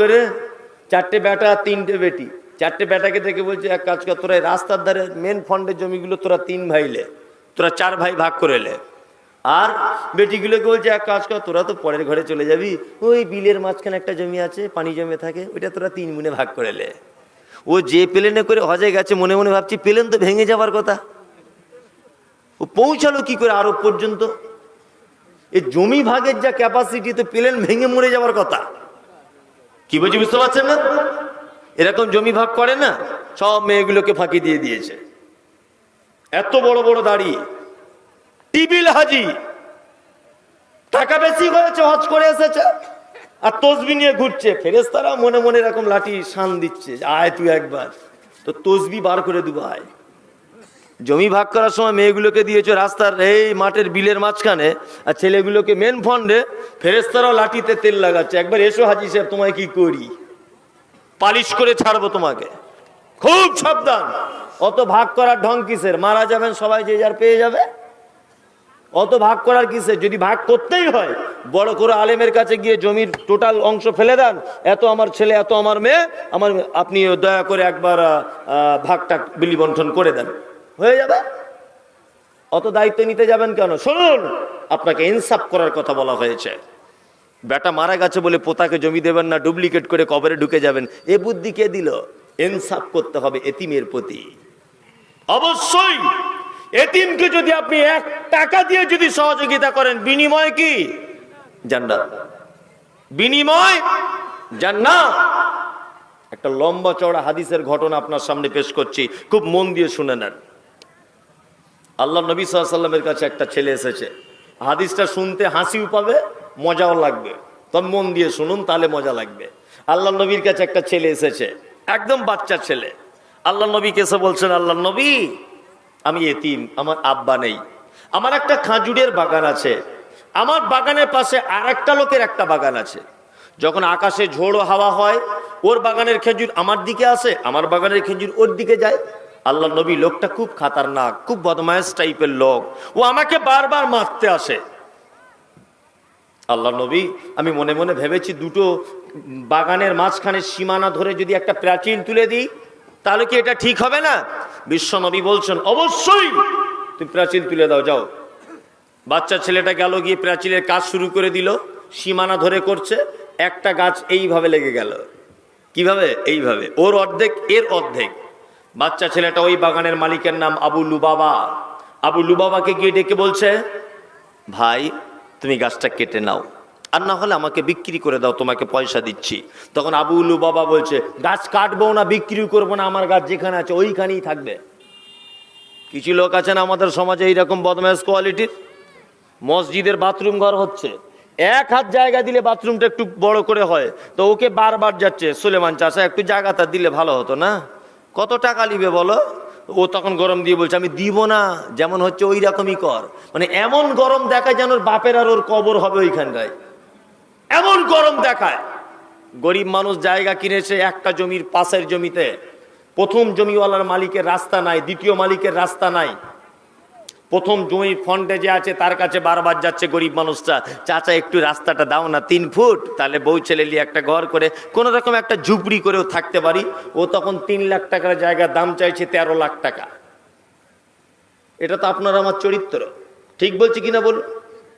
করে চারটে বেটা তিনটে বেটি, চারটে বেটাকে দেখে বলছে এক কাজ কর, তোরা রাস্তার ধারে মেন ফন্ডের জমিগুলো তোরা 3 ভাই লে, তোরা 4 ভাই ভাগ করে লে। আর বেটিগুলোকে বলছে এক কাজ কর, তোরা তো পরের ঘরে চলে যাবি, ওই বিলের মাঝখানে একটা জমি আছে, পানি জমে থাকে, ওইটা তোরা 3 গুণে ভাগ করে লে। ও যে প্লেনে করে হজে গেছে মনে মনে ভাবছি প্লেন তো ভেঙে যাবার কথা, ও পৌঁছালো কি করে আরব পর্যন্ত? এই জমি ভাগের যা ক্যাপাসিটি, তো প্লেন ভেঙে মরে যাওয়ার কথা। কি বলছি বুঝতে পারছেন না? এরকম জমি ভাগ করে না, সব মেয়েগুলোকে ফাঁকি দিয়ে দিয়েছে। এত বড় বড় দাড়ি, টিবিল হাজি, টাকা বেশি হয়েছে, হজ করে এসেছে, আর তসবি নিয়ে ঘুরছে। ফেরেশতারা মনে মনে এরকম লাঠি শান দিচ্ছে, আয় তুই একবার, তো তসবি বার করে দেবো আয়। জমি ভাগ করার সময় মেয়েগুলোকে দিয়েছে রাস্তার এই মাঠের বিলের মাঝখানে, আর ছেলেগুলোকে মেন ফন্ডে। ফেরেশতারাও লাঠিতে তেল লাগাচ্ছে, একবার এসো হাজি সাহেব, তোমায় কি করি, পালিশ করে ছাড়বো তোমাকে, খুব সাবধান। অত ভাগ করার ঢং কিসের? মারা যাবেন সবাই, যে যার পেয়ে যাবে। অত ভাগ করার কিসের? যদি ভাগ করতেই হয় বড় করে আলেমের কাছে গিয়ে জমির টোটাল অংশ ফেলে দেন, এত আমার ছেলে, এত আমার মেয়ে, আমার, আপনি দয়া করে একবার ভাগটা বিলি বন্টন করে দেন, হয়ে যাবে। অত দায়িত্ব নিতে যাবেন কেন? শুনুন, আপনাকে ইনসাফ করার কথা বলা হয়েছে। বেটা মারা গেছে বলে পোতাকে জমি দেবেন না, ডুপ্লিকেট করে কবরে ঢুকে যাবেন, এ বুদ্ধি কে দিল? ইনসাফ করতে হবে এতিমের প্রতি। অবশ্যই এতিমকে যদি আপনি 1 টাকা দিয়ে যদি সহযোগিতা করেন, বিনিময় কি? জান্নাত। বিনিময় জান্নাত। একটা লম্বা চওড়া হাদিসের ঘটনা আপনার সামনে পেশ করছি, খুব মন দিয়ে শুনে নেন। আল্লাহ নবী সাল্লাল্লাহু আলাইহি ওয়াসাল্লামের কাছে একটা ছেলে এসেছে। হাদিসটা শুনতে হাসিও পাবে, মজাও লাগবে, তবে মন দিয়ে শুনুন, তাহলে মজা লাগবে। আল্লাহ নবীর কাছে একটা ছেলে এসেছে, একদম বাচ্চা ছেলে। আল্লাহ নবীকে এসে বলছেন, আল্লাহ নবী, আমি এতিম, আমার আব্বা নেই, আমার একটা খাজুরের বাগান আছে, আমার বাগানের পাশে আর একটা লোকের একটা বাগান আছে। যখন আকাশে ঝোড়ো হাওয়া হয়, ওর বাগানের খেজুর আমার দিকে আসে, আমার বাগানের খেজুর ওর দিকে যায়। আল্লাহ নবী, লোকটা খুব খাতারনাক, খুব বদমাইশ টাইপের লোক, ও আমাকে বারবার মারতে আসে। আল্লাহ নবী, আমি মনে মনে ভেবেছি দুটো বাগানের মাঝখানে সীমানা ধরে যদি একটা প্রাচীর তুলে দিই, তাহলে কি এটা ঠিক হবে না? বিশ্ব নবী বলছেন, অবশ্যই তুমি প্রাচীর তুলে দাও, যাও। বাচ্চা ছেলেটা গেল, গিয়ে প্রাচীরের কাজ শুরু করে দিল, সীমানা ধরে করছে। একটা গাছ এইভাবে লেগে গেল। কিভাবে? এইভাবে, ওর অর্ধেক এর অর্ধেক। বাচ্চা ছেলেটা ওই বাগানের মালিকের নাম আবু লুবাবা। আবু লুবাবাকে গিয়ে ডেকে বলছে, ভাই তুমি গাছটা কেটে নাও, আর না হলে আমাকে বিক্রি করে দাও, তোমাকে পয়সা দিচ্ছি। তখন আবু লুবাবা বলছে, গাছ কাটবো না, বিক্রি করবো না, আমার গাছ যেখানে আছে ওইখানেই থাকবে। কিছু লোক আছে না আমাদের সমাজে এইরকম বদমাশ কোয়ালিটির। মসজিদের বাথরুম ঘর হচ্ছে, 1 হাত জায়গা দিলে বাথরুমটা একটু বড় করে হয়, তো ওকে বারবার যাচ্ছে, সুলেমান চাচা একটু জায়গাটা দিলে ভালো হতো না, কত টাকা নিবে বলো? ও তখন গরম দিয়ে বলছে, আমি দিব না, যেমন হচ্ছে ওই রকমই কর। মানে এমন গরম দেখায় যেন ওর বাপের আর ওর কবর হবে ওইখানটায়, এমন গরম দেখায়। গরিব মানুষ জায়গা কিনেছে একটা জমির পাশের জমিতে, প্রথম জমিওয়ালার মালিকের রাস্তা নাই, দ্বিতীয় মালিকের রাস্তা নাই। প্রথম জমির ফন্ডে যে আছে তার কাছে বারবার যাচ্ছে গরিব মানুষটা, চাচা একটু রাস্তাটা দাও না 3 ফুট, তাহলে বউ ছেলে নিয়ে একটা ঘর করে কোনো রকম একটা ঝুপড়ি করেও থাকতে পারি। ও তখন 3 লাখ টাকার জায়গার দাম চাইছে 13 লাখ টাকা। এটা তো আপনার আমার চরিত্র, ঠিক বলছি কিনা বলুন?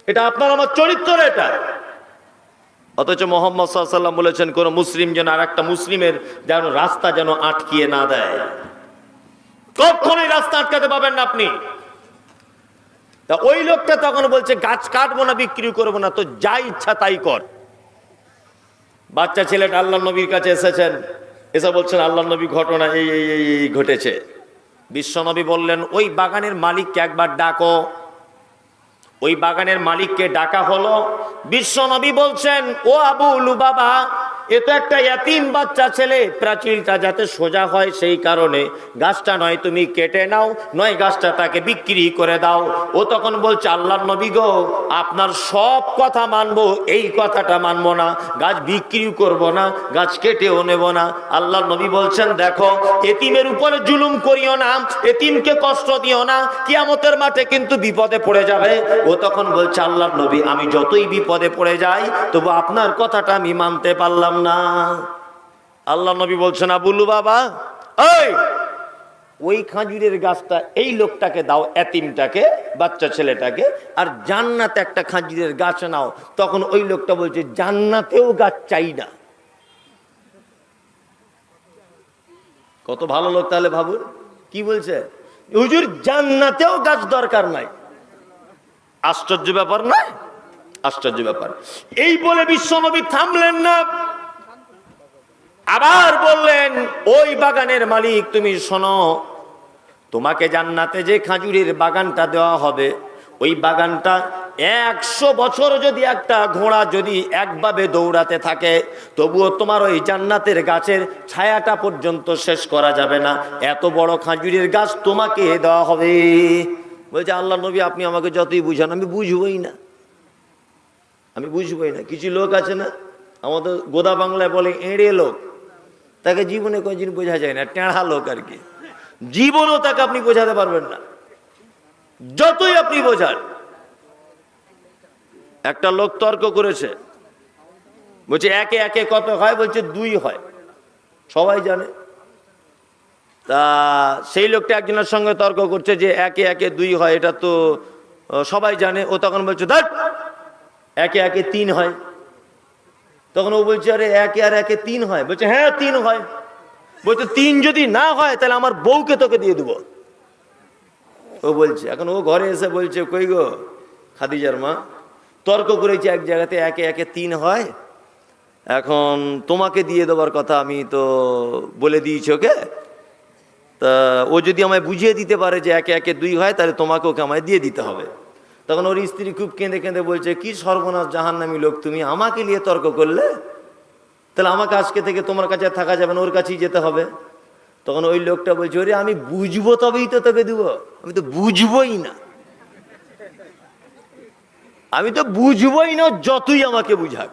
এটা আপনার আমার চরিত্র এটা। অথচ মুহাম্মদ সাল্লাল্লাহু আলাইহি ওয়াসাল্লাম বলেছেন, কোন মুসলিম যেন আর একটা মুসলিমের যেন রাস্তা যেন আটকিয়ে না দেয়। কখনোই রাস্তা আটকাতে পাবেন না আপনি। তা ওই লোকটা তখন বলছে, গাছ কাটবো না, বিক্রি করবো না, তো যা ইচ্ছা তাই কর। বাচ্চা ছেলেটা আল্লাহ নবীর কাছে এসেছেন, এসে বলছেন, আল্লাহ নবী ঘটনা এই এই এই ঘটেছে। বিশ্ব নবী বললেন, ওই বাগানের মালিককে একবার ডাকো। ওই বাগানের মালিককে ডাকা হলো। বিশ্ব নবী বলছেন, ও আবু লুবাবা, এ তো একটা ইয়াতিম বাচ্চা ছেলে, প্রাচীরটা যাতে সোজা হয় সেই কারণে গাছটা নয় তুমি কেটে নাও, নয় গাছটা তাকে বিক্রি করে দাও। ও তখন বলছে, আল্লাহর নবী গো, আপনার সব কথা মানবো, এই কথাটা মানবো না, গাছ বিক্রি করব না, গাছ কেটেও নেব না। আল্লাহর নবী বলছেন, দেখো, এতিমের উপরে জুলুম করিও না, এতিমকে কষ্ট দিও না, কিয়ামতের মাঠে কিন্তু বিপদে পড়ে যাবে। ও তখন বলছে, আল্লাহর নবী, আমি যতই বিপদে পড়ে যাই তবু আপনার কথাটা আমি মানতে পারলাম না। আল্লাহ নবী বলছেন, আবু লুবাবা, ওই খাজুরের গাছটা এই লোকটাকে দাও, এতিমটাকে, বাচ্চা ছেলেটাকে, আর জান্নাতে একটা খাজুরের গাছ নাও। তখন ওই লোকটা বলছে, জান্নাতেও গাছ চাই না। কত ভালো লোক তাহলে ভাবুন, কি বলছে, হুজুর জান্নাতেও গাছ দরকার নাই। আশ্চর্য ব্যাপার নয়? আশ্চর্য ব্যাপার। এই বলে বিশ্বনবী থামলেন না, আবার বললেন, ওই বাগানের মালিক তুমি শোনো, তোমাকে জান্নাতে যে খাজুরের বাগানটা দেওয়া হবে, ওই বাগানটা 100 বছর যদি একটা ঘোড়া যদি একভাবে দৌড়াতে থাকে, তবুও তোমার ওই জান্নাতের গাছের ছায়াটা পর্যন্ত শেষ করা যাবে না। এত বড় খাজুরের গাছ তোমাকে দেওয়া হবে। বলছে, আল্লাহ নবী আপনি আমাকে যতই বুঝান আমি বুঝবই না, আমি বুঝবই না। কিছু লোক আছে না, আমাদের গোদা বাংলায় বলে এঁড়ে লোক, তাকে জীবনে কোনদিন বোঝা যায় না, টেঁড়া লোক আর কি। জীবনও তাকে আপনি বোঝাতে পারবেন না, যতই আপনি বোঝান। একটা লোক তর্ক করেছে, বলছে একে একে কত হয়, বলছে 2 হয়, সবাই জানে। তা সেই লোকটা একজনের সঙ্গে তর্ক করছে যে একে একে 2 হয়, এটা তো সবাই জানে। ও তখন বলছে, ধ্যাৎ, একে একে 3 হয়। তখন ও বলছে, আরে একে আর একে 3 হয়? বলছে, হ্যাঁ 3 হয়। বলছে, 3 যদি না হয় তাহলে আমার বউকে তোকে দিয়ে দেবো। ও বলছে, এখন ও ঘরে এসে বলছে, কই গো খাদিজার মা, তর্ক করেছে এক জায়গাতে একে একে 3 হয়, এখন তোমাকে দিয়ে দেবার কথা আমি তো বলে দিয়েছি ওকে, তা ও যদি আমায় বুঝিয়ে দিতে পারে যে একে একে 2 হয়, তাহলে তোমাকে ওকে আমায় দিয়ে দিতে হবে। তখন ওর স্ত্রী খুব কেঁদে কেঁদে বলছে, কি সর্বনাশ জাহান্নামী লোক তুমি, আমাকে নিয়ে তর্ক করলে, তাহলে আমাকে আজকে থেকে তোমার কাছে থাকা যাবে না, ওর কাছেই যেতে হবে। তখন ওই লোকটা বলছে, ওরে আমি বুঝবো তবেই তো তোকে দেবো, আমি তো বুঝবোই না, আমি তো বুঝবোই না, যতই আমাকে বুঝাক,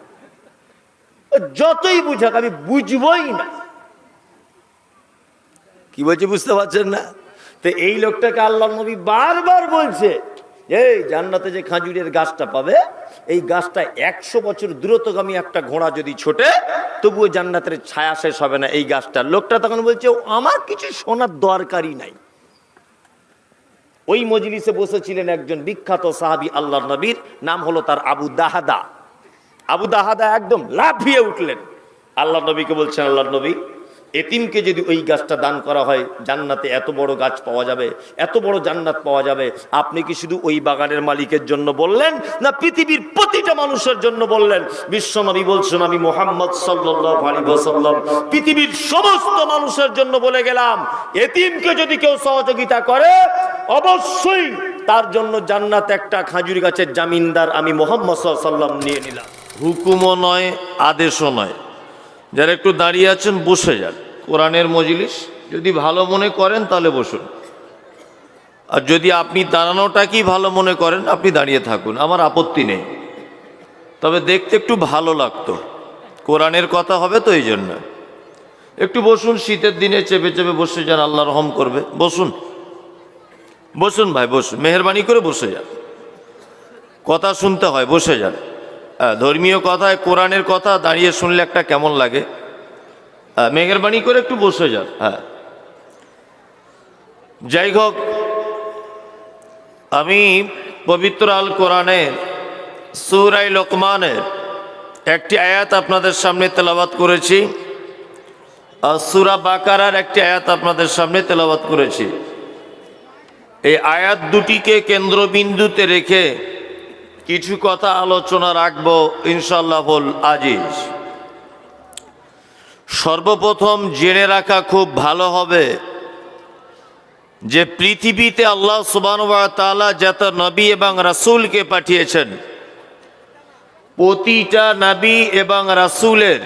যতই বুঝাক আমি বুঝবোই না। কি বলছে বুঝতে পারছেন না? তো এই লোকটাকে আল্লাহ নবী বারবার বলছে, এই জান্নাতে যে খাজুরের গাছটা পাবে, এই গাছটা 100 বছর দূরত্বগামী একটা ঘোড়া যদি ছোটে, তবুও জান্নাতের ছায়া শেষ হবে না এই গাছটা। লোকটা তখন বলছে, আমার কিছু শোনার দরকারই নাই। ওই মজলিসে বসেছিলেন একজন বিখ্যাত সাহাবী আল্লাহর নবীর, নাম হলো তার আবু দাহাদা। আবু দাহাদা একদম লাফিয়ে উঠলেন, আল্লাহর নবীকে বলছেন, আল্লাহর নবী, এতিমকে যদি ওই গাছটা দান করা হয়, জান্নাতে এত বড় গাছ পাওয়া যাবে, এত বড় জান্নাত পাওয়া যাবে। আপনি কি শুধু ওই বাগানের মালিকের জন্য বললেন, না পৃথিবীর প্রতিটা মানুষের জন্য বললেন? বিশ্বনবী বলছেন, আমি মুহাম্মদ সাল্লাল্লাহু আলাইহি ওয়াসাল্লাম পৃথিবীর সমস্ত মানুষের জন্য বলে গেলাম, এতিমকে যদি কেউ সহযোগিতা করে, অবশ্যই তার জন্য জান্নাতে একটা খাজুর গাছের জামিনদার আমি মুহাম্মদ সাল্লাল্লাহু আলাইহি ওয়াসাল্লাম নিয়ে নিলাম। হুকুমও নয়, আদেশও নয়। যারা একটু দাঁড়িয়ে আছেন বসে যান, কোরআনের মজলিস, যদি ভালো মনে করেন তাহলে বসুন, আর যদি আপনি দাঁড়ানোটা কি ভালো মনে করেন আপনি দাঁড়িয়ে থাকুন, আমার আপত্তি নেই। তবে দেখতে একটু ভালো লাগতো, কোরআনের কথা হবে তো, এই জন্য একটু বসুন। শীতের দিনে চেপে চেপে বসে যান, আল্লাহ রহম করবে। বসুন, বসুন ভাই, বসুন, মেহরবানি করে বসে যান, কথা শুনতে হয়, বসে যান। ধর্মীয় কথায় কোরআনের কথা দাঁড়িয়ে শুনলে একটা কেমন লাগে, মেহরবানি করে একটু বসে যান। হ্যাঁ, যাই হোক, আমি পবিত্র আল কোরআনের সূরা লোকমানের একটি আয়াত আপনাদের সামনে তেলাওয়াত করেছি, আর সূরা বাকারার একটি আয়াত আপনাদের সামনে তেলাওয়াত করেছি। এই আয়াত দুটিকে কেন্দ্রবিন্দুতে রেখে কিছু কথা আলোচনা রাখবো ইনশাআল্লাহুল আজিজ। সর্বপ্রথম জেনে রাখা খুব ভালো হবে যে পৃথিবীতে আল্লাহ সুবহানাহু ওয়া তাআলা যত নবী এবং রাসূলকে পাঠিয়েছেন, প্রতিটা নবী এবং রাসূলের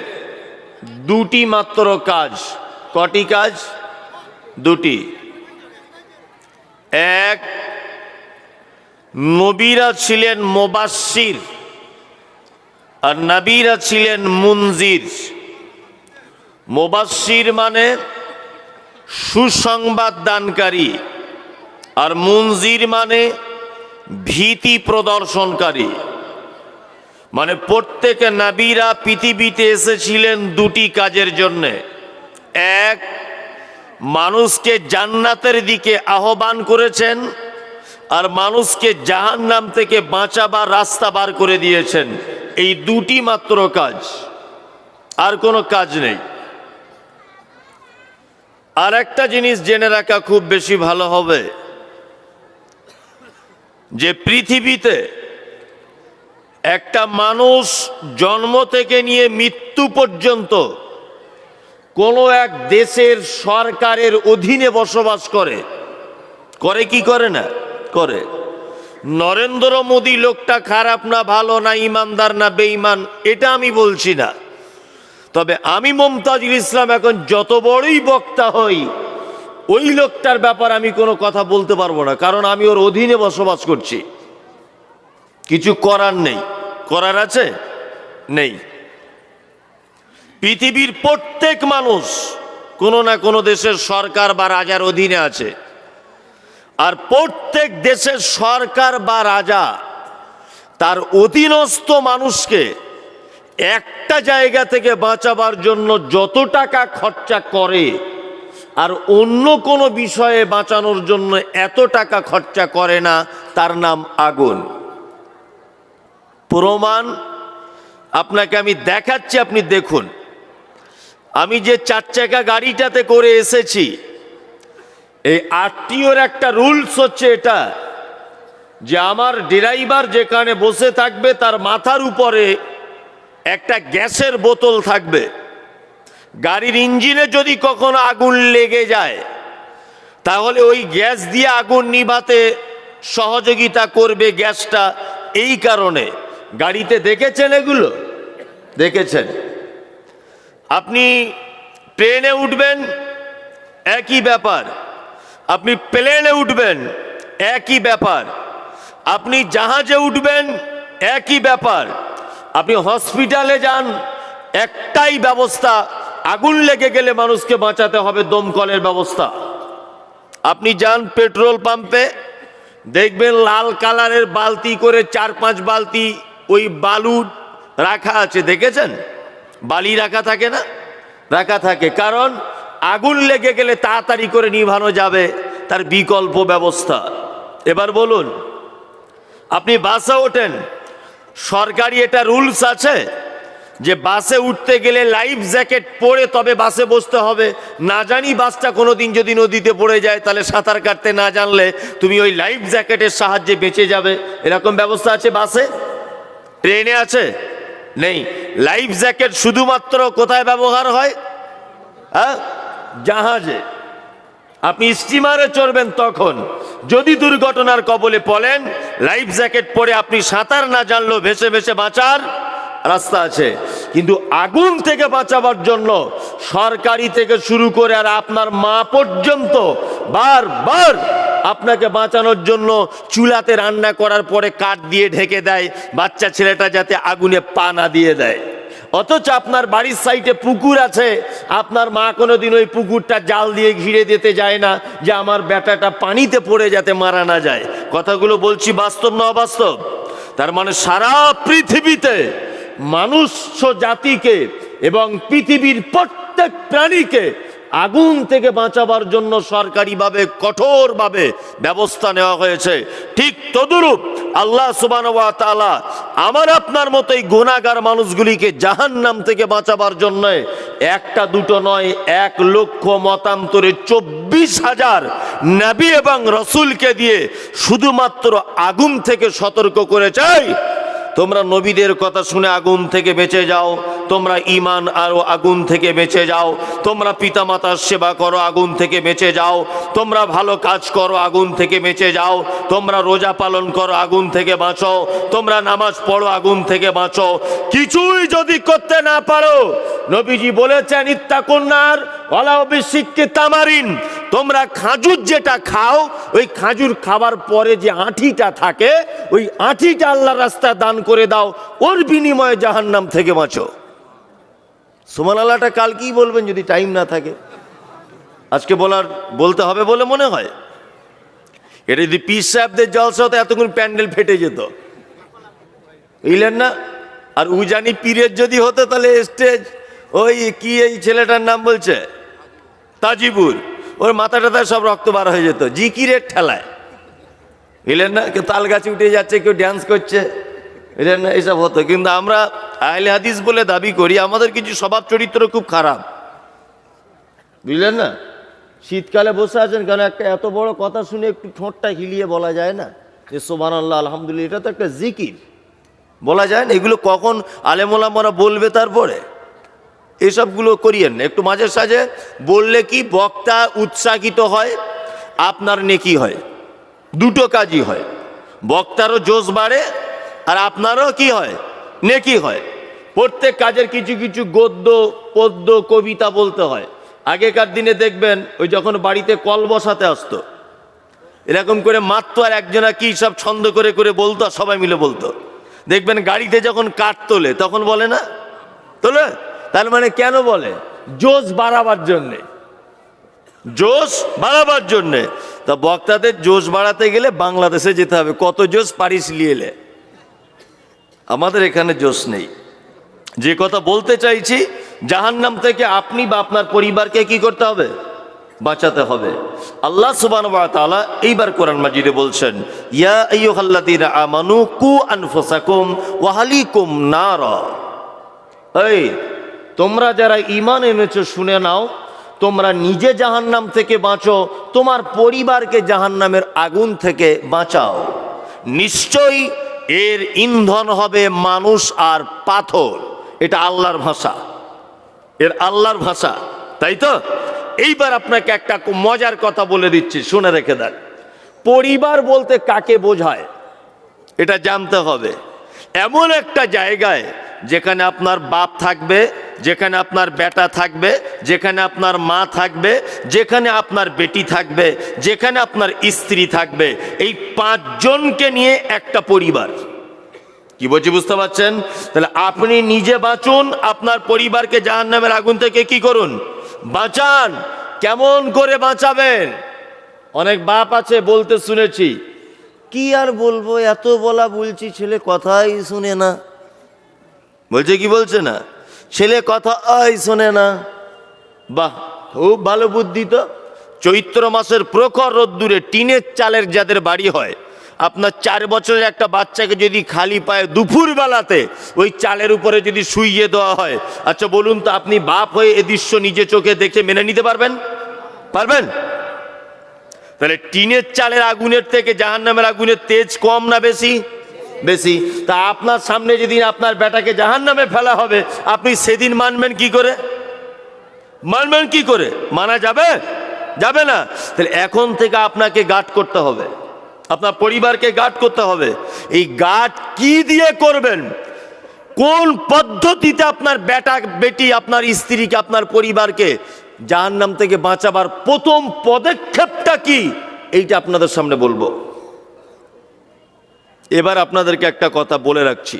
দুটি মাত্র কাজ। কটি কাজ? দুটি। এক, নবীরা ছিলেন মুবাশশির আর নবীরা ছিলেন মুনজির। মুবাশশির মানে সুসংবাদ দানকারী, আর মুনজির মানে ভীতি প্রদর্শনকারী। মানে প্রত্যেক নবীরা পৃথিবীতে এসেছিলেন দুটি কাজের জন্যে। এক, মানুষকে জান্নাতের দিকে আহ্বান করেছেন, আর মানুষকে জাহান্নাম থেকে বাঁচাবার রাস্তা বার করে দিয়েছেন। এই দুটি মাত্র কাজ, আর কোনো কাজ নেই। আর একটা জিনিস জেনে রাখা খুব বেশি ভালো হবে, যে পৃথিবীতে একটা মানুষ জন্ম থেকে নিয়ে মৃত্যু পর্যন্ত কোনো এক দেশের সরকারের অধীনে বসবাস করে। করে কি করে না? করে। নরেন্দ্র মোদী লোকটা খারাপ না ভালো, না ইমানদার না বেঈমান, এটা আমি বলছি না। তবে আমি মমতাজুল ইসলাম এখন যত বড়ই বক্তা হই, ওই লোকটার ব্যাপার আমি কোনো কথা বলতে পারবো না, কারণ আমি ওর অধীনে বসবাস করছি। কিছু করার নেই। করার আছে? নেই। পৃথিবীর প্রত্যেক মানুষ কোনো না কোনো দেশের সরকার বা রাজার অধীনে আছে, আর প্রত্যেক দেশের সরকার বা রাজা তার অধীনস্থ মানুষকে একটা জায়গা থেকে বাঁচাবার জন্য যত টাকা খরচা করে, আর অন্য কোনো বিষয়ে বাঁচানোর জন্য এত টাকা খরচা করে না, তার নাম আগুন। প্রমাণ আপনাকে আমি দেখাচ্ছি, আপনি দেখুন। আমি যে 4 চাকা গাড়িটাতে করে এসেছি, এই আরটিওর একটা রুলস হচ্ছে এটা, যে আমার ড্রাইভার যেখানে বসে থাকবে তার মাথার উপরে একটা গ্যাসের বোতল থাকবে। গাড়ির ইঞ্জিনে যদি কখনো আগুন লেগে যায়, তাহলে ওই গ্যাস দিয়ে আগুন নিভাতে সহযোগিতা করবে গ্যাসটা। এই কারণে গাড়িতে দেখেছেন এগুলো? দেখেছেন? আপনি ট্রেনে উঠবেন, একই ব্যাপার। আপনি প্লেনে উঠবেন, একই ব্যাপার। আপনি জাহাজে উঠবেন, একই ব্যাপার। আপনি হসপিটালে যান, একটাই ব্যবস্থা, আগুন লেগে গেলে মানুষকে বাঁচাতে হবে, দমকলের ব্যবস্থা। আপনি যান পেট্রোল পাম্পে, দেখবেন লাল কালারের বালতি করে 4-5 বালতি ওই বালু রাখা আছে, দেখেছেন? বালি রাখা থাকে না? রাখা থাকে, কারণ আগুন লেগে গেলে তাড়াতাড়ি করে নিভানো যাবে, তার বিকল্প ব্যবস্থা। এবার বলুন, আপনি বাসে ওঠেন, সরকারি এটা রুলস আছে যে বাসে উঠতে গেলে লাইফ জ্যাকেট পরে তবে বাসে বসতে হবে। না জানি বাসটা কোনোদিন যদি নদীতে পড়ে যায়, তাহলে সাঁতার কাটতে না জানলে তুমি ওই লাইফ জ্যাকেটের সাহায্যে বেঁচে যাবে। এরকম ব্যবস্থা আছে বাসে? ট্রেনে আছে? নেই। লাইফ জ্যাকেট শুধুমাত্র কোথায় ব্যবহার হয়? হ্যাঁ, জাহাজে। আপনি স্টিমারে চড়বেন, তখন যদি দুর্ঘটনার কবলে পড়েন, লাইফ জ্যাকেট পরে আপনি সাঁতার না জানলেও ভেসে ভেসে বাঁচার রাস্তা আছে। কিন্তু আগুন থেকে বাঁচাবার জন্য সরকারি থেকে শুরু করে আর আপনার মা পর্যন্ত বারবার আপনাকে বাঁচানোর জন্য চুলাতে রান্না করার পরে কাঠ দিয়ে ঢেকে দেয়, বাচ্চা ছেলেটা যাতে আগুনে পা না দিয়ে দেয়। অথচ আপনার বাড়ির সাইডে পুকুর আছে, আপনার মা কোনোদিন ওই পুকুরটা জাল দিয়ে ঘিরে দিতে যায় না, যে আমার বেটাটা পানিতে পড়ে যাতে মারা না যায়। কথাগুলো বলছি বাস্তব না অবাস্তব? তার মানে সারা পৃথিবীতে মানুষ জাতিকে এবং পৃথিবীর প্রত্যেক প্রাণীকে আগুন থেকে বাঁচাবার জন্য সরকারিভাবে কঠোরভাবে ব্যবস্থা নেওয়া হয়েছে। ঠিক তদুরূপ আল্লাহ সুবহানাহু ওয়া তাআলা আমার আপনার মতোই গুনাহগার মানুষগুলিকে জাহান্নাম থেকে বাঁচাবার জন্য একটা দুটো নয়, 1 লক্ষ মতান্তরে 24,000 নবী এবং রসুলকে দিয়ে শুধুমাত্র আগুন থেকে সতর্ক করেছে। তোমরা নবীদের কথা শুনে আগুন থেকে বেঁচে যাও, তোমরা ঈমান আরো আগুন থেকে বেঁচে যাও, তোমরা পিতামাতার সেবা করো, আগুন থেকে বেঁচে যাও, তোমরা ভালো কাজ করো, আগুন থেকে বেঁচে যাও, তোমরা রোজা পালন করো, আগুন থেকে বাঁচো, তোমরা নামাজ পড়ো, আগুন থেকে বাঁচো। কিছুই যদি করতে না পারো, নবীজি বলেছেন ইত্তাকুন নার ওয়ালাউ বিশিক্কি তামারিন, তোমরা খাজুর যেটা খাও, ওই খাজুর খাবার পরে যে আঁঠিটা থাকে, ওই আঁঠিটা আল্লাহর রাস্তায় দান করে দাও, ওর বিনিময়ে জাহান্নাম থেকে বাঁচো। সুবহানাল্লাহটা কাল কি বলবেন যদি টাইম না থাকে? আজকে বলতে হবে বলে মনে হয়? এটা যদি পীর সাহেবদের জলসা হতো, এতক্ষণ প্যান্ডেল ফেটে যেত। বুঝলেন না? আর উজানি পীরের যদি হতো তাহলে স্টেজ ওই কি এই ছেলেটার নাম বলছে তাজিবুর, ওর মাথা টাথা সব রক্ত বার হয়ে যেত জিকিরের ঠেলায়, বুঝলেন না? কেউ তাল গাছে উঠে যাচ্ছে, কেউ ড্যান্স করছে, বুঝলেন না? এইসব হতো। কিন্তু আমরা আহলে হাদিস বলে দাবি করি, আমাদের কিছু স্বভাব চরিত্র খুব খারাপ, বুঝলেন না? শীতকালে বসে আছেন কেন, একটা এত বড় কথা শুনে একটু ঠোঁটটা হিলিয়ে বলা যায় না যে সুবহানাল্লাহ আলহামদুলিল্লাহ, এটা তো একটা জিকির, বলা যায় না? এগুলো কখন আলেম ওলামারা বলবে তারপরে? এসবগুলো করিয়েন না। একটু মাঝে সাঝে বললে কি বক্তা উৎসাহিত হয়, আপনার নেকি হয়, দুটো কাজই হয়। বক্তারও জোশ বাড়ে আর আপনারও কি হয়, নেকি হয়। প্রত্যেক কাজের কিছু কিছু গদ্য পদ্য কবিতা বলতে হয়। আগেকার দিনে দেখবেন ওই যখন বাড়িতে কল বসাতে আসতো, এরকম করে মাত্র আর একজনা কি সব ছন্দ করে করে বলতো, আর সবাই মিলে বলতো। দেখবেন গাড়িতে যখন কাঠ তোলে তখন বলে না, তোলে? তার মানে কেন বলে? জোশ বাড়াবার জন্যে, জোশ বাড়াবার জন্যে। তা বক্তাদের জোশ বাড়াতে গেলে বাংলাদেশে যেতে হবে। কত জোশ পারিস লিয়েলে, আমাদের এখানে জোশ নেই। যে কথা বলতে চাইছি, জাহান্নাম থেকে আপনি বা আপনার পরিবারকে কি করতে হবে, বাঁচাতে হবে। আল্লাহ সুবহানাহু ওয়া তাআলা এইবার কোরআন মাজিদে বলছেন, ইয়া আইয়ুহাল্লাযীনা আমানু কু আনফুসাকুম ওয়া আহলিকুম নারা। এই তোমরা যারা ঈমান এনেছো শুনে নাও, তোমরা নিজে জাহান্নাম থেকে বাঁচো, তোমার পরিবারকে জাহান্নামের আগুন থেকে বাঁচাও। নিশ্চয়ই এর ইন্ধন হবে মানুষ আর পাথর। এটা আল্লাহর ভাষা, এর আল্লাহর ভাষা, তাই তো? এইবার আপনাকে একটা মজার কথা বলে দিচ্ছি, শুনে রেখে দেন। পরিবার বলতে কাকে বোঝায় এটা জানতে হবে। এমন একটা জায়গায় যেখানে আপনার বাপ থাকবে, যেখানে আপনার বেটা থাকবে, যেখানে আপনার মা থাকবে, যেখানে আপনার বেটি থাকবে, যেখানে আপনার স্ত্রী থাকবে, এই পাঁচজনকে নিয়ে একটা পরিবার। কি বলছি বুঝতে পারছেন? তাহলে আপনি নিজে বাঁচুন, আপনার পরিবারকে জাহান্নামের আগুন থেকে কি করুন, বাঁচান। কেমন করে বাঁচাবেন? অনেক বাপ আছে বলতে শুনেছি, কি আর বলবো, এত বলা বলছি ছেলে কথাই শুনে না। বলছে কি বলছে না, ছেলে কথাই শোনে না। বাহ, খুব ভালো বুদ্ধি তো। চৈত্র মাসের প্রখর রোদ্দুরে টিনের চালের যাদের বাড়ি হয়, আপনার 4 বছরের একটা বাচ্চাকে যদি খালি পায়ে দুপুর বেলাতে ওই চালের উপরে যদি শুইয়ে দেওয়া হয়, আচ্ছা বলুন তো, আপনি বাপ হয়ে এ দৃশ্য নিজে চোখে দেখে মেনে নিতে পারবেন? পারবেন? তাহলে টিনের চালের আগুনের থেকে জাহান্নামের আগুনের তেজ কম না বেশি? বেশি। তা আপনার সামনে যেদিন আপনার বেটাকে জাহান্নামে ফেলা হবে, আপনি সেদিন মানবেন কি করে? মানবেন কি করে? মানা যাবে? যাবে না। তাহলে এখন থেকে আপনাকে গার্ড করতে হবে, আপনার পরিবারকে গার্ড করতে হবে। এই গার্ড কি দিয়ে করবেন, কোন পদ্ধতিতে আপনার বেটা বেটি, আপনার স্ত্রীকে, আপনার পরিবারকে জাহান্নাম থেকে বাঁচাবার প্রথম পদক্ষেপটা কি, এইটা আপনাদের সামনে বলবো। এবার আপনাদেরকে একটা কথা বলে রাখছি,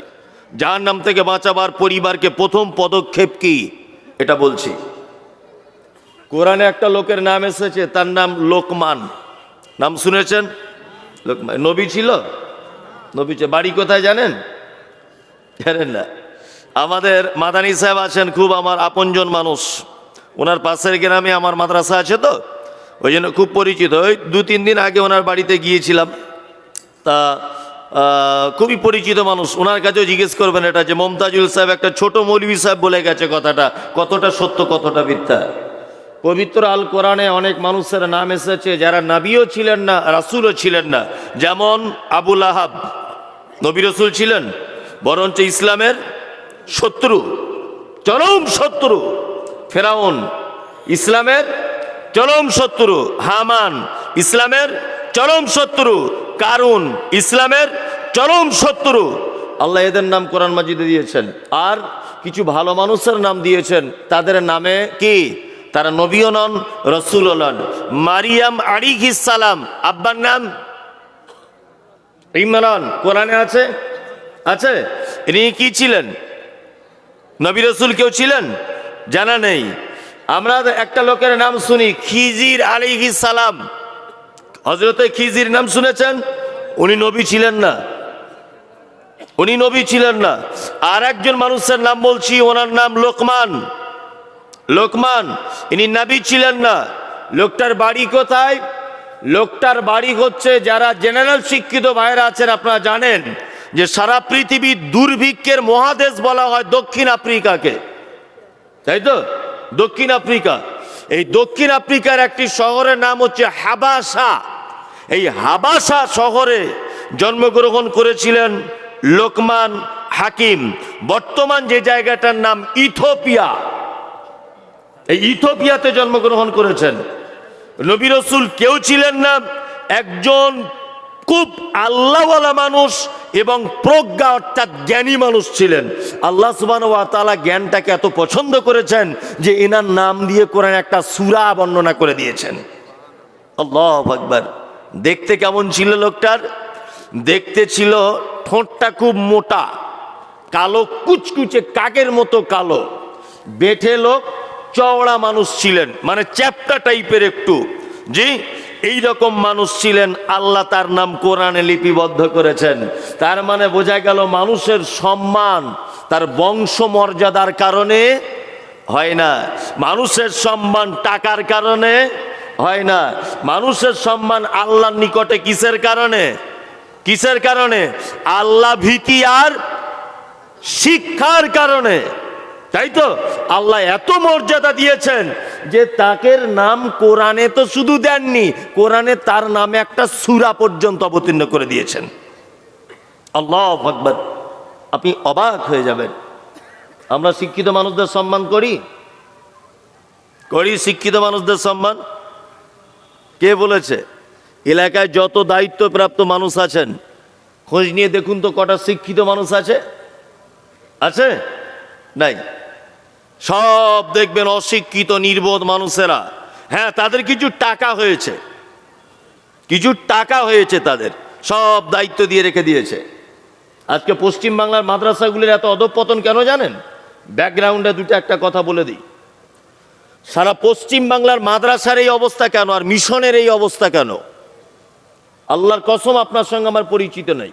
জাহান্নাম থেকে বাঁচাবার পরিবারকে প্রথম পদক্ষেপ কি এটা বলছি। কোরআনে একটা লোকের নাম এসেছে, তার নাম লোকমান। নাম শুনেছেন? লোকমান নবী ছিল, নবী ছিল। বাড়ি কোথায় জানেন? জানেন না? আমাদের মাদানী সাহেব আছেন, খুব আমার আপনজন মানুষ। ওনার পাশের গ্রামে আমার মাদ্রাসা আছে, তো ওই জন্য খুব পরিচিত। ওই 2-3 দিন আগে ওনার বাড়িতে গিয়েছিলাম, তা খুবই পরিচিত মানুষ। ওনার কাছেও জিজ্ঞেস করবেন এটা, যে মমতাজুল সাহেব একটা ছোট মৌলভী সাহেব বলে গেছে, কথাটা কতটা সত্য কতটা মিথ্যা। পবিত্র আল কোরআনে অনেক মানুষের নাম এসেছে যারা নবীও ছিলেন না, রাসূলও ছিলেন না। যেমন আবু লাহাব নবী রাসূল ছিলেন, বরঞ্চ ইসলামের শত্রু, চরম শত্রু। ফেরাউন ইসলামের চরম শত্রু। হামান ইসলামের চরম শত্রু। কারুন ইসলামের চরম শত্রু। আল্লাহ এদের নাম কোরআন মাজিদে দিয়েছেন। আর কিছু ভালো মানুষের নাম দিয়েছেন, তাদের নামে কি, তারা নবীও নন, রাসূলও নন। মারিয়াম আলাইহিস সালাম, আব্বার নাম ইমরান, কোরআনে আছে? আছে? ইনি কি ছিলেন? নবী রাসূল কেউ ছিলেন? জানা নেই। আমরা একটা লোকের নাম শুনি, খিজির আলাইহিস সালাম। হযরতে খিজির নাম শুনেছেন? উনি নবী ছিলেন না। উনি নবী ছিলেন না। আর একজন মানুষের নাম বলছি, ওনার নাম লোকমান। লোকমান ইনি নবী ছিলেন না। লোকটার বাড়ি কোথায়? লোকটার বাড়ি হচ্ছে, যারা জেনারেল শিক্ষিত ভাইরা আছেন আপনারা জানেন যে সারা পৃথিবীর দুর্ভিক্ষের মহাদেশ বলা হয় দক্ষিণ আফ্রিকাকে, তাই তো? দক্ষিণ আফ্রিকা। এই দক্ষিণ আফ্রিকার একটি শহরের নাম হচ্ছে হাবাসা। এই হাবাসা শহরে জন্মগ্রহণ করেছিলেন লোকমান হাকিম। বর্তমান যে জায়গাটার নাম ইথিওপিয়া, এই ইথিওপিয়াতে জন্মগ্রহণ করেছেন। নবী রাসূল কেউ ছিলেন না, একজন খুব আল্লাহওয়ালা মানুষ এবং প্রজ্ঞা অর্থাৎ জ্ঞানী মানুষ ছিলেন। আল্লাহ সুবহানাহু ওয়া তাআলা জ্ঞানটাকে এত পছন্দ করেছেন যে এনার নাম দিয়ে কোরআন একটা সূরা বর্ণনা করে দিয়েছেন। আল্লাহু আকবার। দেখতে কেমন ছিল লোকটার? দেখতে ছিল ঠোঁটটা খুব মোটা, কালো কুচকুচে কাকের মতো কালো, বেঠে লোক, চওড়া মানুষ ছিলেন, মানে চ্যাপ্টা টাইপের একটু। জি, এই রকম মানুষ ছিলেন। আল্লাহ তার নাম কোরআনে লিপিবদ্ধ করেছেন। তার মানে বোঝা গেল মানুষের সম্মান তার বংশ মর্যাদার কারণে হয় না, মানুষের সম্মান টাকার কারণে হয় না, মানুষের সম্মান আল্লাহর নিকটে কিসের কারণে? কিসের কারণে? আল্লাহ ভীতি আর শিক্ষার কারণে, তাই তো? আল্লাহ এত মর্যাদা দিয়েছেন যে তাকের নাম কোরআনে তো শুধু দেননি, কোরআনে তার নামে একটা সূরা পর্যন্ত অবতীর্ণ করে দিয়েছেন। আল্লাহু আকবার। আপনি অবাক হয়ে যাবেন। আমরা শিক্ষিত মানুষদের সম্মান করি? করি শিক্ষিত মানুষদের সম্মান? কে বলেছে? এলাকায় যত দায়িত্বপ্রাপ্ত মানুষ আছেন খোঁজ নিয়ে দেখুন তো কটা শিক্ষিত মানুষ আছে? আছে? নাই। সব দেখবেন অশিক্ষিত নির্বোধ মানুষেরা। হ্যাঁ, তাদের কিছু টাকা হয়েছে, কিছু টাকা হয়েছে, তাদের সব দায়িত্ব দিয়ে রেখে দিয়েছে। আজকে পশ্চিম বাংলার মাদ্রাসাগুলির এত অধঃপতন কেন জানেন? ব্যাকগ্রাউন্ডে একটা কথা বলে দিই। সারা পশ্চিম বাংলার মাদ্রাসার এই অবস্থা কেন, আর মিশনের এই অবস্থা কেন? আল্লাহর কসম আপনার সঙ্গে আমার পরিচিত নেই,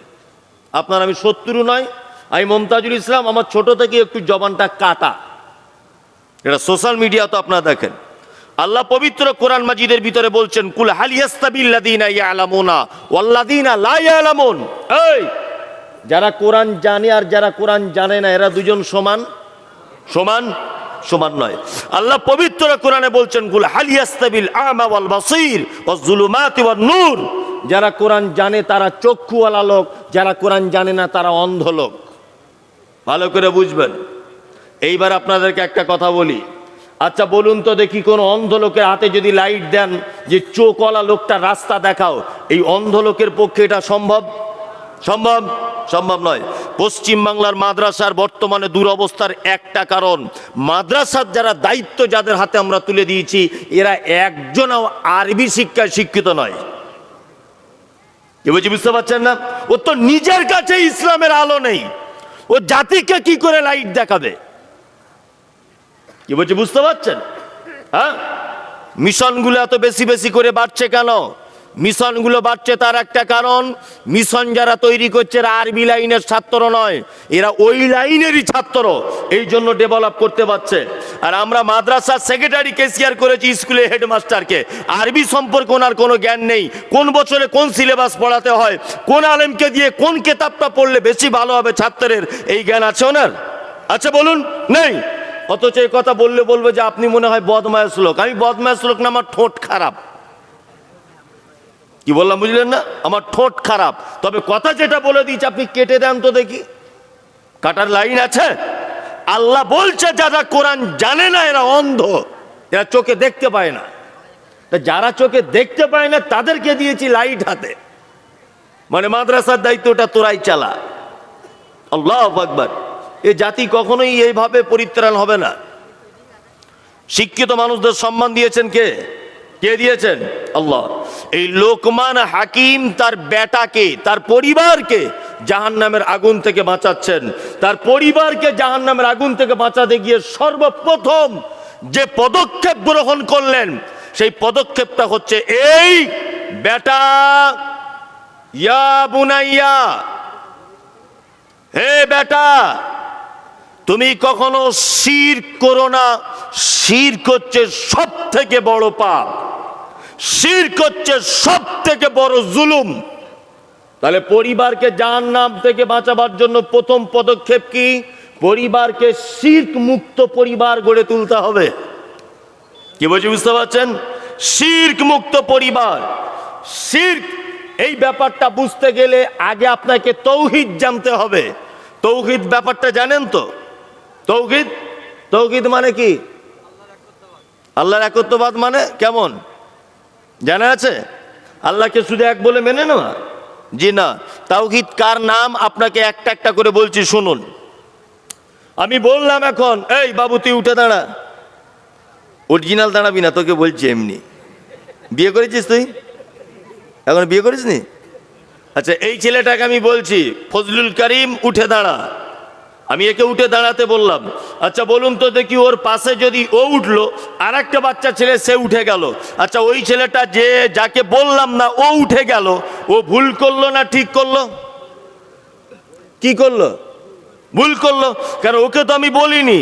আপনার আমি শত্রু নয়। আমি মমতাজুল ইসলাম, আমার ছোট থেকে একটু জবানটা কাটা। এটা সোশ্যাল মিডিয়া তো আপনারা দেখেন। আল্লাহ পবিত্র কোরআন মাজিদের ভিতরে বলছেন, কুল হাল ইয়াস্তাবিল্লাযীনা ইয়ালামুনা ওয়াল্লাযীনা লা ইয়ালামুন। এই যারা কোরআন জানে আর যারা কোরআন জানে না, এরা দুজন সমান? সমান? সমান নয়। আল্লাহ পবিত্র কোরআনে বলছেন, কুল হাল ইয়াস্তাবিল আমা ওয়াল বাসীর ওয়াজ যুলুমাতি ওয়ান নূর। যারা কোরআন জানে তারা চক্ষুওয়ালা লোক, যারা কোরআন জানে না তারা অন্ধ লোক। ভালো করে বুঝবেন। এইবার আপনাদেরকে একটা কথা বলি। আচ্ছা বলুন তো দেখি, কোন অন্ধ লোকের হাতে যদি লাইট দেন যে চোখওয়ালা লোকটা রাস্তা দেখাও, এই অন্ধ লোকের পক্ষে এটা সম্ভব? সম্ভব? সম্ভব নয়। পশ্চিম বাংলার মাদ্রাসার বর্তমানে দুরবস্থার একটা কারণ, মাদ্রাসার যারা দায়িত্ব যাদের হাতে আমরা তুলে দিয়েছি, এরা একজনও আরবি শিক্ষায় শিক্ষিত নয়। কি বলছি বুঝতে পারছেন না? ও তো নিজের কাছে ইসলামের আলো নেই, ও জাতিকে কি করে লাইট দেখাবে? কি বলছি বুঝতে পারছেন? হ্যাঁ, মিশনগুলো এত বেশি বেশি করে বাড়ছে কেন? মিশনগুলো বাড়ছে তার একটা কারণ, মিশন যারা তৈরি করছে এরা আরবি লাইনের ছাত্র নয়, এরা ওই লাইনেরই ছাত্র, এই জন্য ডেভেলপ করতে পারছে। আর আমরা মাদ্রাসার সেক্রেটারি কেসিয়ার করেছি স্কুলে হেডমাস্টারকে, আরবি সম্পর্কে ওনার কোনো জ্ঞান নেই। কোন বছরে কোন সিলেবাস পড়াতে হয়, কোন আলেমকে দিয়ে কোন কিতাবটা পড়লে বেশি ভালো হবে ছাত্রের, এই জ্ঞান আছে ওনার? আচ্ছা বলুন, নেই। অথচ এই কথা বললে বলবে যে আপনি মনে হয় বদমায়েশ লোক। আমি বদমায়েশ লোক না, আমার ঠোঁট খারাপ। কি বললাম বুঝলেন না? আমার ঠোঁট খারাপ। তবে কথা যেটা বলে দিয়েছে আপনি কেটে দেন তো দেখি, কাটার লাইন আছে? আল্লাহ বলছে যারা কোরআন জানে না এরা অন্ধ, এরা চোখে দেখতে পায় না। যারা চোখে দেখতে পায় না তাদেরকে দিয়েছি লাইট হাতে, মানে মাদ্রাসার দায়িত্বটা তোরাই চালা। আল্লাহু আকবার। এই জাতি কখনোই এইভাবে পরিত্রাণ হবে না। শিক্ষিত মানুষদের সম্মান দিয়েছেন কে? কে দিয়েছেন? আল্লাহ। এই লোকমান হাকিম তার বেটাকে, তার পরিবারকে জাহান্নামের আগুন থেকে বাঁচাচ্ছেন। তার পরিবারকে জাহান্নামের আগুন থেকে বাঁচাতে গিয়ে সর্বপ্রথম যে পদক্ষেপ গ্রহণ করলেন, সেই পদক্ষেপটা হচ্ছে এই, বেটা, ইয়া বুনাইয়া, হে বেটা, তুমি কখনো শিরক করো না। শিরক হচ্ছে সব থেকে বড় পাপ, শিরক হচ্ছে সব থেকে বড় জুলুম। তাহলে পরিবারকে জাহান্নাম থেকে বাঁচাবার জন্য প্রথম পদক্ষেপ কি? পরিবারকে শিরক মুক্ত পরিবার গড়ে তুলতে হবে। কি বলছি বুঝতে পারছেন? শিরক মুক্ত পরিবার। শিরক এই ব্যাপারটা বুঝতে গেলে আগে আপনাকে তৌহিদ জানতে হবে। তৌহিদ ব্যাপারটা জানেন তো? তৌহিদ, তৌহিদ মানে কি? আল্লাহর একত্ববাদ মানে কেমন জানা আছে? আল্লাহকে শুধু এক বলে মেনে নেওয়া? জি না। তাওহীদ কার নাম আপনাকে একটা একটা করে বলছি, শুনুন। আমি বললাম এখন, এই বাবু তুই উঠে দাঁড়া। অরিজিনাল দাঁড়াবি না, তোকে বলছি এমনি। বিয়ে করেছিস তুই? এখন বিয়ে করিস নি? আচ্ছা, এই ছেলেটাকে আমি বলছি ফজলুল করিম উঠে দাঁড়া। আমি একে উঠে দাঁড়াতে বললাম। আচ্ছা বলুন তো দেখি, ওর পাশে যদি ও উঠলো, আর একটা বাচ্চা ছেলে সে উঠে গেল, আচ্ছা ওই ছেলেটা যে যাকে বললাম না ও উঠে গেল, ও ভুল করলো না ঠিক করলো? কি করলো? ভুল করলো। কারণ ওকে তো আমি বলিনি,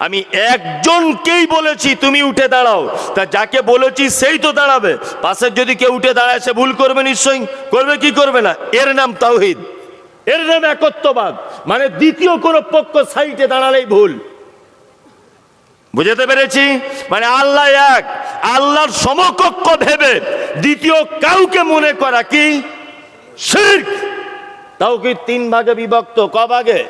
আমি একজনকেই বলেছি তুমি উঠে দাঁড়াও। তা যাকে বলেছি সেই তো দাঁড়াবে। পাশের যদি কেউ উঠে দাঁড়ায় সে ভুল করবে নিশ্চয়ই। করবে কি করবে না? এর নাম তাওহীদ, এর নাম একত্ববাদ। মানে দ্বিতীয় কোনো পক্ষ সাইডে দাঁড়ালেই ভুল। বুঝতে পেরেছি? মানে আল্লাহ এক, আল্লাহর সমকক্ষ ভেবে দ্বিতীয় কাউকে মনে করা কি? শিরক। তাওহীদ তিন ভাগে বিভক্ত। ক ভাগে?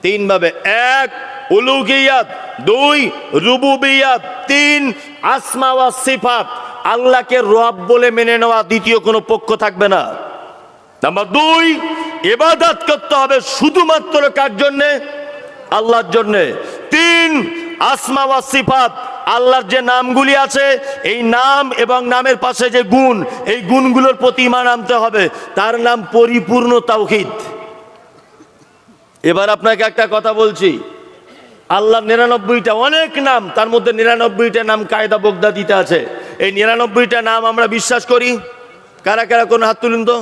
তিন ভাগে। এক উলুহিয়াত, দুই রুবুবিয়াত, তিন আসমা ওয়া সিফাত। আল্লাহকে রব বলে মেনে নেওয়া, দ্বিতীয় কোনো পক্ষ থাকবে না। নাম্বার দুই, ইবাদত করতে হবে শুধুমাত্র কার জন্যে? আল্লাহর জন্যে। তিন আসমা ওয়া সিফাত, আল্লাহর যে নামগুলি আছে এই নাম এবং নামের পাশে যে গুণ, এই গুণগুলোর প্রতি ঈমান আনতে হবে। তার নাম পরিপূর্ণ তাওহীদ। এবার আপনাকে একটা কথা বলছি, আল্লাহর 99টা অনেক নাম, তার মধ্যে 99টা নাম কায়দা বগদাদিতে আছে। এই 99টা নাম আমরা বিশ্বাস করি। কারা কারা কোন হাত তুলুন তো?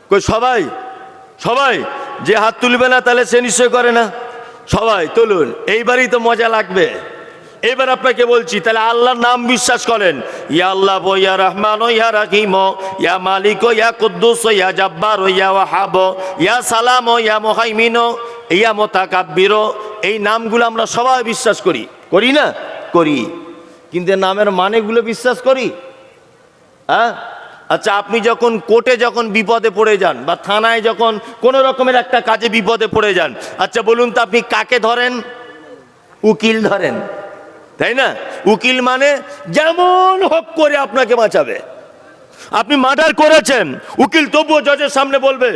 কই সবাই? সবাই? যে হাত তুলবে না তাহলে সে নিশ্চয় করে না। সবাই তুলুন, এইবারই তো মজা লাগবে। এবার আপনাকে বলছি, তাহলে আল্লাহর নাম বিশ্বাস করেন। ইয়া আল্লাহ, ইয়া রহমান, ইয়া রাহিম, ইয়া মালিক, ইয়া কুদ্দুস, ইয়া জাব্বার, ইয়া ওয়াহাব, ইয়া সালাম, ইয়া মুহাইমিন, ইয়া মুতাকাব্বির। এই নামগুলো আমরা সবাই বিশ্বাস করি। করি না? করি। কিন্তু নামের মানেগুলো বিশ্বাস করি? হ্যাঁ। আচ্ছা, আপনি যখন কোর্টে যখন বিপদে পড়ে যান, বা থানায় যখন কোনো রকমের একটা কাজে বিপদে পড়ে যান, আচ্ছা বলুন তো আপনি কাকে ধরেন? উকিল ধরেন, তাই না? উকিল মানে যেমন হোক করে আপনাকে বাঁচাবে। আপনি মার্ডার করেছেন, উকিল তবুও জজের সামনে বলবে,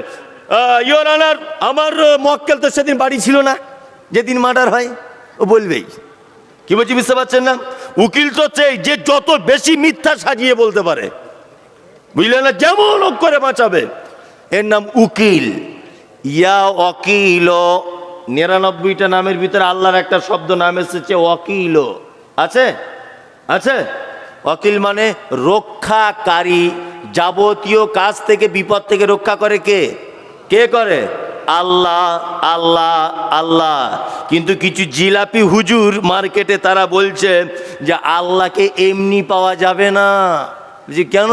ইওর অনার, আমার মক্কেল তো সেদিন বাড়ি ছিল না যেদিন মার্ডার হয়। ও বলবেই। কি বলছি বুঝতে পারছেন না? উকিল তো চাই যে যত বেশি মিথ্যা সাজিয়ে বলতে পারে, বুঝলেন না? যেমন হোক করে বাঁচাবে, এর নাম উকিল। ইয়া ওয়াকিল, 99টা নামের ভিতরে আল্লাহর একটা শব্দ নাম এসেছে ওয়াকিল। আছে? আছে? ওয়াকিল মানে রক্ষাকারী। যাবতীয় কাজ থেকে, বিপদ থেকে রক্ষা করে কে? কে করে? আল্লাহ, আল্লাহ, আল্লাহ। কিন্তু কিছু জিলাপি হুজুর মার্কেটে তারা বলছে যে আল্লাহকে এমনি পাওয়া যাবে না। বুঝি কেন?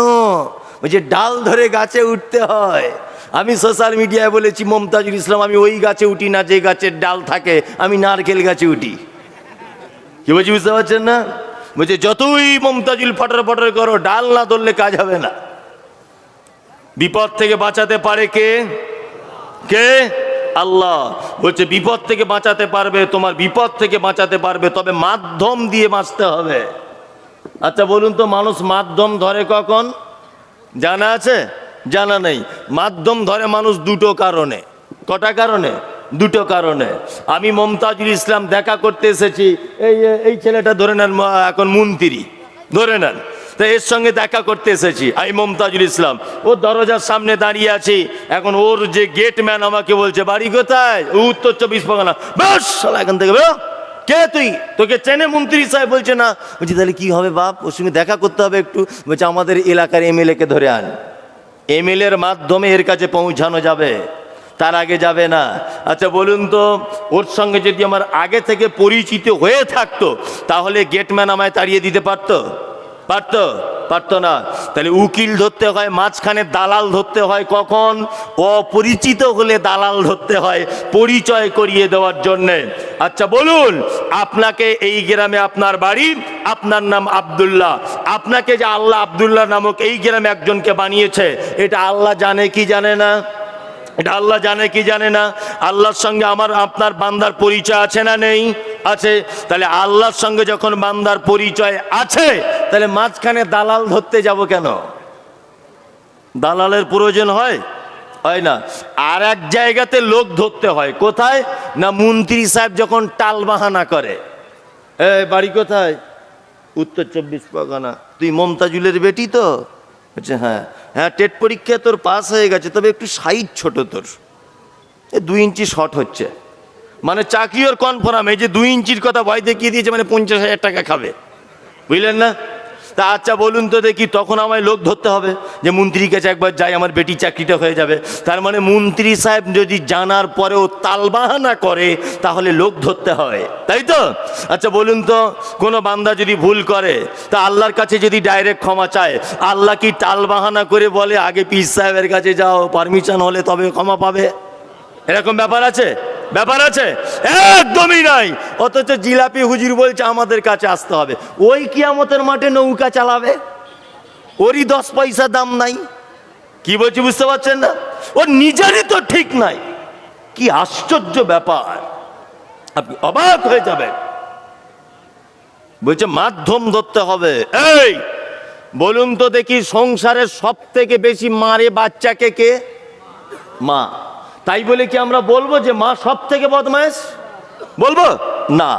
বলছে ডাল ধরে গাছে উঠতে হয়। আমি সোশ্যাল মিডিয়ায় বলেছি, মমতাজুল ইসলাম, আমি ওই গাছে উঠি না যে গাছের ডাল থাকে, আমি নারকেল গাছে উঠি। কি বলছি বুঝতে পারছেন না? বলছে যতই মমতাজুল ফটর ফটর করো, ডাল না ধরলে কাজ হবে না। বিপদ থেকে বাঁচাতে পারে কে? কে? আল্লাহ। বলছে বিপদ থেকে বাঁচাতে পারবে, তোমার বিপদ থেকে বাঁচাতে পারবে, তবে মাধ্যম দিয়ে বাঁচতে হবে। আচ্ছা বলুন তো, মানুষ মাধ্যম ধরে কখন? জানা আছে? জানা নেই। মাধ্যম ধরে মানুষ দুটো কারণে। কটা কারণে? দুটো কারণে। আমি মমতাজুল ইসলাম দেখা করতে এসেছি, এই ছেলেটা ধরে নেন এখন মন্ত্রী, ধরে নেন, তো এর সঙ্গে দেখা করতে এসেছি আমি মমতাজুল ইসলাম। ও দরজার সামনে দাঁড়িয়ে আছি, এখন ওর যে গেটম্যান আমাকে বলছে বাড়ি কোথায়? উত্তর 24 পরগনা। বেশ, এখান থেকে বেরো। কে তুই? তোকে চেনে মন্ত্রী সাহেব? বলছে না। বলছি তাহলে কি হবে বাপ? ওর সঙ্গে দেখা করতে হবে একটু। বলছে আমাদের এলাকার MLA কে ধরে আন, MLA-র মাধ্যমে এর কাছে পৌঁছানো যাবে। তার আগে যাবে না। আচ্ছা বলুন তো, ওর সঙ্গে যদি আমার আগে থেকে পরিচিত হয়ে থাকতো তাহলে গেটম্যান আমায় তাড়িয়ে দিতে পারতো? পারতো? পারতো না। তাহলে উকিল ধরতে হয় মাঝখানে, দালাল ধরতে হয় কখন? অপরিচিত হলে দালাল ধরতে হয় পরিচয় করিয়ে দেওয়ার জন্যে। আচ্ছা বলুন, আপনাকে এই গ্রামে আপনার বাড়ি, আপনার নাম আব্দুল্লাহ, আপনাকে যে আল্লাহ আব্দুল্লাহ নামক এই গ্রামে একজনকে বানিয়েছে, এটা আল্লাহ জানে কি জানে না? এটা আল্লাহ জানে কি জানে না? আল্লাহর সঙ্গে আমার আপনার বান্দার পরিচয় আছে না নেই? আছে। তাহলে আল্লাহর সঙ্গে যখন বান্দার পরিচয় আছে, তাহলে মাঝখানে দালাল ধরতে যাব কেন? দালালের প্রয়োজন হয়? হয় না। আর এক জায়গাতে লোক ধরতে হয়, কোথায় না? মন্ত্রী সাহেব যখন টাল বাহানা করে, বাড়ি কোথায়? উত্তর 24 পরগনা। তুই মমতাজুলের বেটি তো? বলছে হ্যাঁ। হ্যাঁ, টেট পরীক্ষা তোর পাস হয়ে গেছে, তবে একটু সাইজ ছোট, তোর 2 ইঞ্চি শর্ট হচ্ছে। মানে চাকরি ওর কনফার্ম। এই যে 2 ইঞ্চির কথা ভয় দেখিয়ে দিয়েছে, মানে 50,000 টাকা খাবে, বুঝলেন না? তা আচ্ছা বলুন তো দেখি, তখন আমায় লোক ধরতে হবে যে মন্ত্রীর কাছে একবার যাই, আমার বেটি চাকরিটা হয়ে যাবে। তার মানে মন্ত্রী সাহেব যদি জানার পরেও তালবাহানা করে, তাহলে লোক ধরতে হয়, তাই তো? আচ্ছা বলুন তো, কোনো বান্দা যদি ভুল করে, তা আল্লাহর কাছে যদি ডাইরেক্ট ক্ষমা চায়, আল্লাহ কি টালবাহানা করে বলে আগে পীর সাহেবের কাছে যাও, পারমিশন হলে তবে ক্ষমা পাবে? এরকম ব্যাপার আছে? ব্যাপার আছে? একদমই নাই। অথচ জিলাপি হুজুর বলছে আমাদের কাছে আসতে হবে। ওই কিয়ামতের মাঠে নৌকা চালাবে, ওরই 10 পয়সা দাম নাই। কি বলছি বুঝতে পারছেন না? ওর নিজেরই তো ঠিক নাই। কি আশ্চর্য ব্যাপার, আপনি অবাক হয়ে যাবেন। বলছে মাধ্যম ধরতে হবে। এই বলুন তো দেখি, সংসারের সব থেকে বেশি মারে বাচ্চাকে কে? মা। তাই বলে কি আমরা বলবো যে মা সব থেকে বদমাইশ? বলবো না।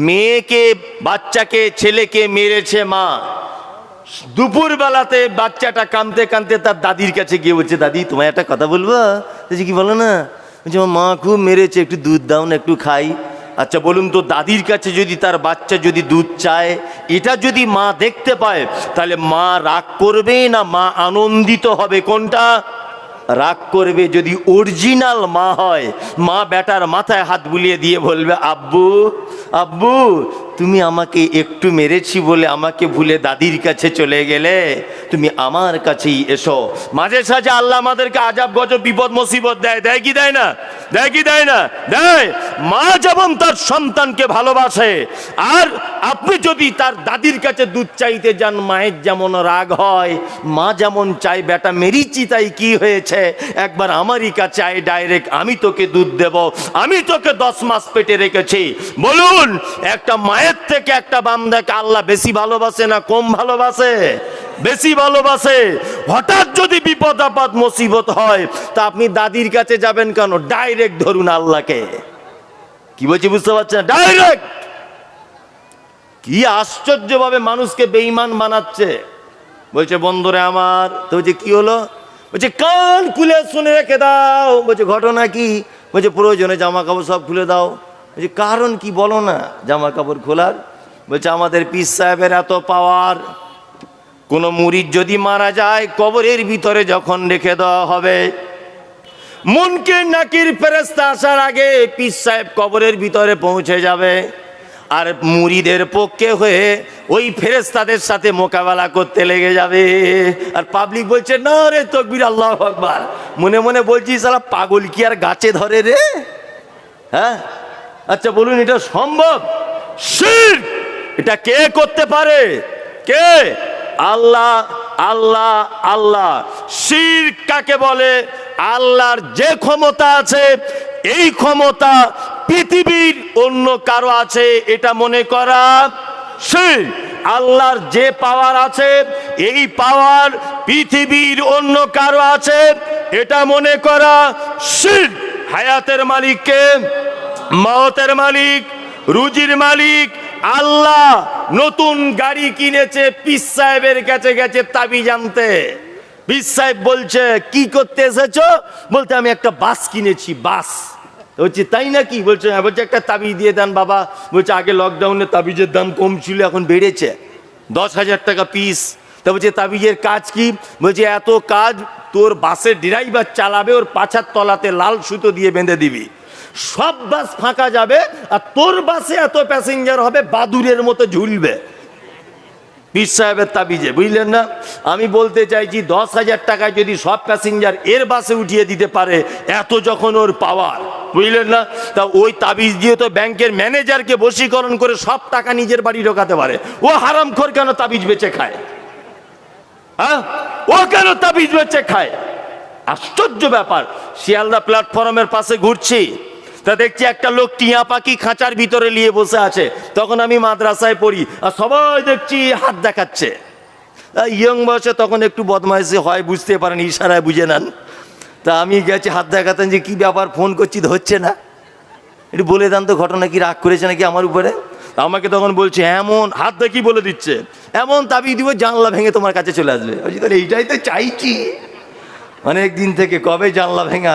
মেয়েকে, বাচ্চাকে, ছেলেকে মেরেছে মা। দুপুর বেলাতে বাচ্চাটা কাঁদতে কাঁদতে তার দাদির কাছে গিয়ে বলছে, দাদি তোমায় একটা কথা বলবো। কি বলো না? বলছে আমার মা খুব মেরেছে, একটু দুধ দাও না, একটু খাই। আচ্ছা বলুন তো, দাদির কাছে যদি তার বাচ্চা যদি দুধ চায়, এটা যদি মা দেখতে পায়, তাহলে মা রাগ করবে না মা আনন্দিত হবে? কোনটা? রাগ করবে। যদি অরিজিনাল মা হয়, মা বেটার মাথায় হাত বুলিয়ে দিয়ে বলবে, আব্বু আব্বু তুমি আমাকে একটু মেরেছি বলে আমাকে ভুলে দাদির কাছে চলে গেলে, তুমি আমার কাছেই এসো। মাঝে সাঝে আল্লাহ আমাদেরকে আজাব গজব বিপদ মুসিবত দেয়, দেয় কি দেয় না? দেয় কি দেয় না? দেয়। মা যেমন তার সন্তানকে ভালোবাসে, আর আপনি যদি তার দাদির কাছে দুধ চাইতে যান, মায়ের যেমন রাগ হয়, মা যেমন চাই বেটা মেরিছি তাই কি হয়েছে, একবার আমারই কাছে আয় ডাইরেক্ট, আমি তোকে দুধ দেব, আমি তোকে 10 মাস পেটে রেখেছি। বলুন, একটা মায়ের থেকে একটা বান্দাকে আল্লাহ বেশি ভালোবাসে না কম ভালোবাসে? বেশি ভালোবাসে। হঠাৎ যদি বিপদ আপদ মুসিবত হয়, তা আপনি দাদির কাছে যাবেন কেন? ডাইরেক্ট ধরুন আল্লাহকে। কি বলছি বুঝতে পারছেন? ডাইরেক্ট। কি আশ্চর্যভাবে মানুষকে বেঈমান বানাচ্ছে। বলছে বন্ধুরে আমার, তো বলছে কি হলো? বলছে কান খুলে শুনে রেখে দাও। বলছে ঘটনা কি? বলছে প্রয়োজনে জামা কাপড় সব খুলে দাও। বলছে কারণ কি বলো না জামা কাপড় খোলার? বলছে আমাদের পীর সাহেবের এত পাওয়ার, কোনো মুরিদ যদি মারা যায়, কবরের ভিতরে যখন রেখে দেওয়া হবে, মুনকির নাকির ফেরেশতা আসার আগে পীর সাহেব কবরের ভিতরে পৌঁছে যাবে, আর মুরিদের পক্ষে হয়ে ওই ফেরেশতাদের সাথে মোকাবেলা করতে লেগে যাবে। আর পাবলিক বলছে না রে তাকবীর, আল্লাহু আকবার। মনে মনে বলছি শালা পাগল কি আর গাছে ধরে রে? হ্যাঁ। আচ্ছা বলুন, এটা সম্ভব? শিরক এটা কে করতে পারে? কে? আল্লাহ আল্লাহ আল্লাহ। শিরক কাকে বলে? আল্লাহর যে ক্ষমতা আছে, এই ক্ষমতা পৃথিবীর অন্য কারো আছে এটা মনে করা শিরক। আল্লাহর যে পাওয়ার আছে, এই পাওয়ার পৃথিবীর অন্য কারো আছে এটা মনে করা শিরক। হায়াতের মালিক কে? মওতের মালিক, রুজির মালিক আল্লাহ। নতুন গাড়ি কিনেছে, পীর সাহেবের কাছে গেছে তাবিজ আনতে। পীর সাহেব বলছে কি করতে এসেছো? বলতে আমি একটা বাস কিনেছি। বাস? বলছে তাই নাকি? বলছে হ্যাঁ। বলছে একটা তাবিজ দিয়ে দেন বাবা। বলছে আগে লকডাউনে তাবিজের দাম কম ছিল, এখন বেড়েছে 10,000 টাকা পিস। তা বলছে তাবিজের কাজ কি? বলছে এত কাজ তোর বাসের ড্রাইভার চালাবে, ওর পাছার তলাতে লাল সুতো দিয়ে বেঁধে দিবি, সব বাস ফাঁকা যাবে, আর তোর বাসে এত প্যাসেঞ্জার হবে বাদুরের মতো ঝুলবে। পীর সাহেবের তাবিজে, বুঝলেন না? আমি বলতে চাইছি 10,000 টাকায় যদি সব প্যাসেঞ্জার এর বাসে উঠিয়ে দিতে পারে, এত যখন ওর পাওয়ার, বুঝলেন না? তা ওই তাবিজ দিয়ে তো ব্যাংকের ম্যানেজারকে বশীকরণ করে সব টাকা নিজের বাড়ি ঢোকাতে পারে। ও হারামখোর কেন তাবিজ বেচে খায়? হ্যাঁ, ও কেন তাবিজ বেচে খায়? আশ্চর্য ব্যাপার। শিয়ালদা প্ল্যাটফর্মের পাশে ঘুরছি, তা দেখছি একটা লোক টিয়া পাখি খাঁচার ভিতরে নিয়ে বসে আছে। তখন আমি মাদ্রাসায় পড়ি, আর সবাই দেখছি হাত দেখাচ্ছে। ইয়ং বয়সে তখন একটু বদমাইশি হয়, বুঝতে পারেন, ইশারায় বুঝে নেন। তা আমি গেছি হাত দেখাতেন, যে কি ব্যাপার, ফোন করছি তো হচ্ছে না, একটু বলে দেন তো ঘটনা কি, রাগ করেছে নাকি আমার উপরে? আমাকে তখন বলছে এমন, হাত দেখি বলে দিচ্ছে, এমন তাবিজ দিব জানলা ভেঙে তোমার কাছে চলে আসবে। বলছি তাহলে এইটাই তো চাইছি অনেক দিন থেকে, কবে জানলা ভেঙে